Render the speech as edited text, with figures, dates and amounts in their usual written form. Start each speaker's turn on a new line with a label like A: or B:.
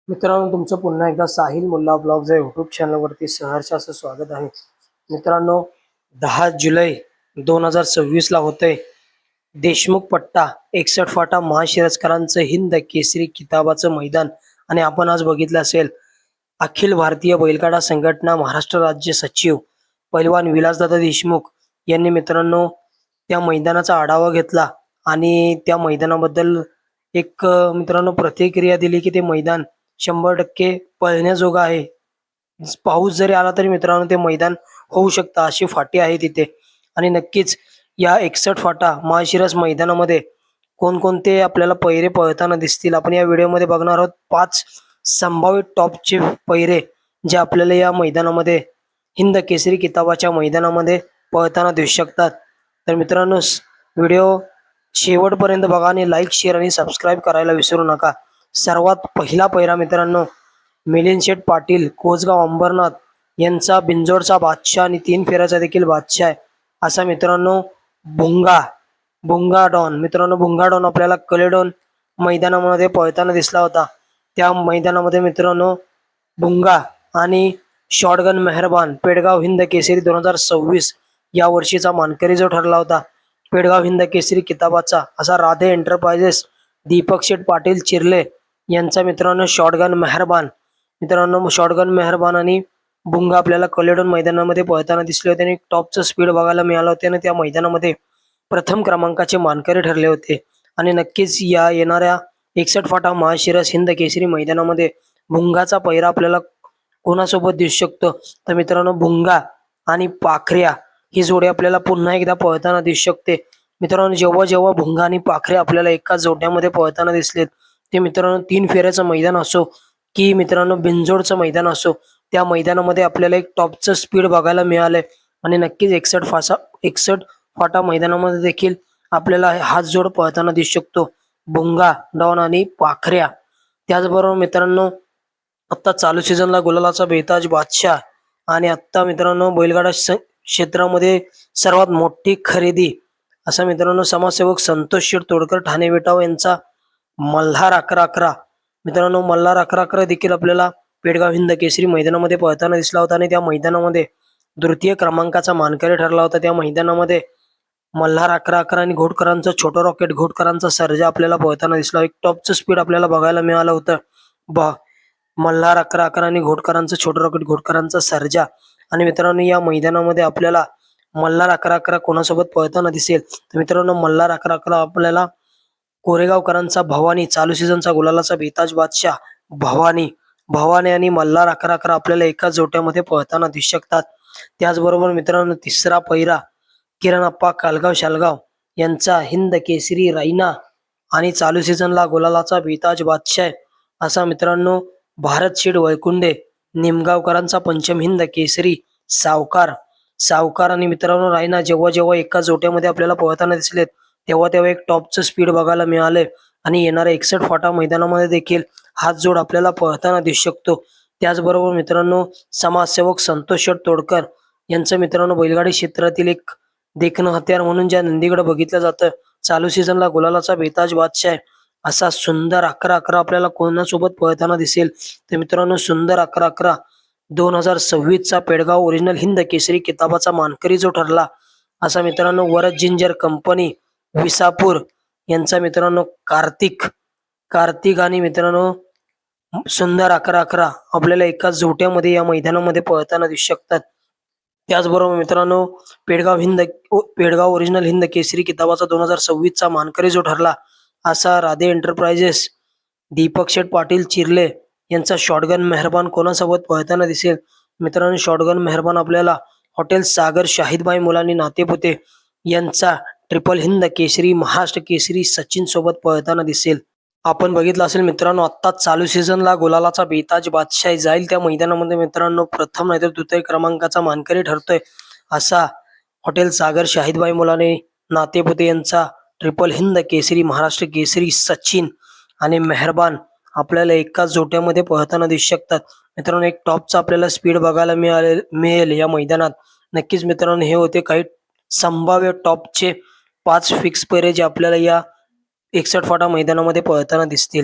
A: मित्रांनो, तुमचं पुन्हा एकदा साहिल मुल्ला ब्लॉग्स या यूट्यूब चॅनलवरती सहर्ष असं स्वागत आहे. मित्रांनो, 10 जुलै 2026 ला होतंय देशमुख पट्टा 61 फाटा महाशिरस्करांचं हिंद केसरी किताबाचं मैदान. आणि आपण आज बघितलं असेल, अखिल भारतीय बैलगाडा संघटना महाराष्ट्र राज्य सचिव पैलवान विलासदादा देशमुख यांनी मित्रांनो त्या मैदानाचा आढावा घेतला आणि त्या मैदानाबद्दल एक मित्रांनो प्रतिक्रिया दिली की ते मैदान 100% पळण्याजोगं आहे. पाऊस जरी आला तरी मित्रांनो ते मैदान होऊ शकतं अशी फाटी आहे तिथे. आणि नक्कीच या 61 फाटा महाशिरस मैदानामध्ये कोणकोणते आपल्याला पैरे पळताना दिसतील आपण या व्हिडिओमध्ये बघणार आहोत. 5 संभाव्य टॉपचे पैरे जे आपल्याला या मैदानामध्ये हिंद केसरी किताबाच्या मैदानामध्ये पळताना दिसू शकतात. तर मित्रांनो, व्हिडिओ शेवटपर्यंत बघा आणि लाईक, शेअर आणि सबस्क्राईब करायला विसरू नका. सर्वात पहिला पैरा मित्रांनो, मिलिंद शेठ पाटील कोसगाव अंबरनाथ यांचा बिंजोडचा बादशाह आणि 3 फेऱ्याचा देखील बादशाह आहे असा मित्रांनो भुंगा डॉन. मित्रांनो, भुंगा डॉन आपल्याला कलेडॉन मैदानामध्ये पळताना दिसला होता. त्या मैदानामध्ये मित्रांनो भुंगा आणि शॉटगन मेहरबान पेडगाव हिंद केसरी 2026 या वर्षीचा मानकरी जो ठरला होता पेडगाव हिंद केसरी किताबाचा असा राधे एंटरप्राइजेस दीपक शेठ पाटील चिर्ले यांचा मित्रांनो शॉटगन मेहरबान आणि भुंगा आपल्याला कलेडॉन मैदानामध्ये पळताना दिसले होते आणि टॉपचं स्पीड बघायला मिळालं होते आणि त्या मैदानामध्ये प्रथम क्रमांकाचे मानकरी ठरले होते. आणि नक्कीच या येणाऱ्या 61 फाटा महाशिरस हिंद केसरी मैदानामध्ये भुंगाचा पैरा आपल्याला कोणासोबत दिसू शकतो तर मित्रांनो भुंगा आणि पाखऱ्या ही जोडी आपल्याला पुन्हा एकदा पळताना दिसू शकते. मित्रांनो, जेव्हा भुंगा आणि पाखऱ्या आपल्याला एकाच जोड्यामध्ये पळताना दिसलेत ते मित्रांनो 3 फेऱ्याचं मैदान असो की मित्रांनो बिंजोडचं मैदान असो, त्या मैदानामध्ये आपल्याला एक टॉपचं स्पीड बघायला मिळालंय. आणि नक्कीच 61 फाटा मैदानामध्ये देखील आपल्याला हाच जोड पळताना दिसू शकतो, भुंगा डॉन आणि पाखऱ्या. त्याचबरोबर मित्रांनो, आता चालू सीझनला गुलालाचा बेताज बादशाह आणि आता मित्रांनो बैलगाडा क्षेत्रामध्ये सर्वात मोठी खरेदी असा मित्रांनो समाजसेवक संतोष शेठ तोडकर ठाणे विटाव यांचा मल्हार 11-11. मित्रांनो, मल्हार 11-11 देखील आपल्याला पेडगाव हिंद केसरी मैदानामध्ये पळताना दिसला होता आणि त्या मैदानामध्ये तृतीय क्रमांकाचा मानकरी ठरला होता. त्या मैदानामध्ये मल्हार 11-11 आणि घोटकरांचं छोटं रॉकेट घोटकरांचा सर्जा आपल्याला पळताना दिसला. एक टॉपचं स्पीड आपल्याला बघायला मिळालं होतं. मल्हार 11-11 आणि घोटकरांचं छोटं रॉकेट घोटकरांचा सर्जा. आणि मित्रांनो, या मैदानामध्ये आपल्याला मल्हार 11-11 कोणासोबत पळताना दिसेल तर मित्रांनो मल्हार 11-11 आपल्याला कोरेगावकरांचा भवानी चालू सीझनचा गुलालाचा बेताज बादशाह भवानी आणि मल्हार 11-11 आपल्याला एकाच जोट्यामध्ये पळताना दिसू शकतात. त्याचबरोबर मित्रांनो, तिसरा पैरा किरण अप्पा कालगाव शालगाव यांचा हिंद केसरी रायना आणि चालू सीझनला गुलालाचा बेताज बादशाह असा मित्रांनो भारत शेठ वैकुंडे निमगावकरांचा पंचम हिंद केसरी सावकार आणि मित्रांनो रायना जेव्हा एका जोट्यामध्ये आपल्याला पळताना दिसलेत तेव्हा एक टॉपचं स्पीड बघायला मिळाले. आणि येणाऱ्या 61 फाटा मैदानामध्ये देखील हाच जोड आपल्याला पळताना दिसू शकतो. त्याचबरोबर मित्रांनो, समाजसेवक संतोष शेठ तोडकर यांचं मित्रांनो बैलगाडी क्षेत्रातील एक देखणं हत्यार म्हणून ज्या नंदीकडे बघितलं जातं, चालू सीझनला गुलालाचा बेताज बादशाह असा सुंदर 11-11 आपल्याला कोणासोबत पळताना दिसेल तर मित्रांनो सुंदर 11-11 2026चा पेडगाव ओरिजिनल हिंद केसरी किताबाचा मानकरी जो ठरला असा मित्रांनो वरद जिंजर कंपनी विसापूर यांचा मित्रांनो कार्तिक आणि मित्रांनो सुंदर 11-11 आपल्याला एकाच जोट्यामध्ये या मैदानामध्ये पळताना दिसू शकतात. त्याचबरोबर मित्रांनो, पेडगाव ओरिजिनल हिंद केसरी किताबाचा 2026चा मानकरी जो ठरला असा राधे एंटरप्राइजेस दीपक शेठ पाटील चिर्ले यांचा शॉटगन मेहरबान कोणासोबत पळताना दिसेल मित्रांनो शॉटगन मेहरबान आपल्याला हॉटेल सागर शाहिदबाई मुलानी नातेपुते यांचा ट्रिपल हिंद केसरी महाराष्ट्र केसरी सचिन सोबत पळताना दिसेल. आपण बघितलं असेल मित्रांनो, आत्ता चालू सीझनला गुलालाचा बेताज बादशाह जाईल त्या मैदानामध्ये मित्रांनो प्रथम नाही तर द्वितीय क्रमांकाचा मानकरी ठरतोय असा हॉटेल सागर शाहिदबाई मुलाने नातेपुते यांचा ट्रिपल हिंद केसरी महाराष्ट्र केसरी सचिन आणि मेहरबान आपल्याला एकाच जोट्यामध्ये पळताना दिसू शकतात. मित्रांनो, एक टॉपचा आपल्याला स्पीड बघायला मिळेल या मैदानात. नक्कीच मित्रांनो, हे होते काही संभाव्य टॉपचे 5 फिक्स पैरे जे आपल्याला या 61 फाटा मैदानामध्ये पळताना दिसतील.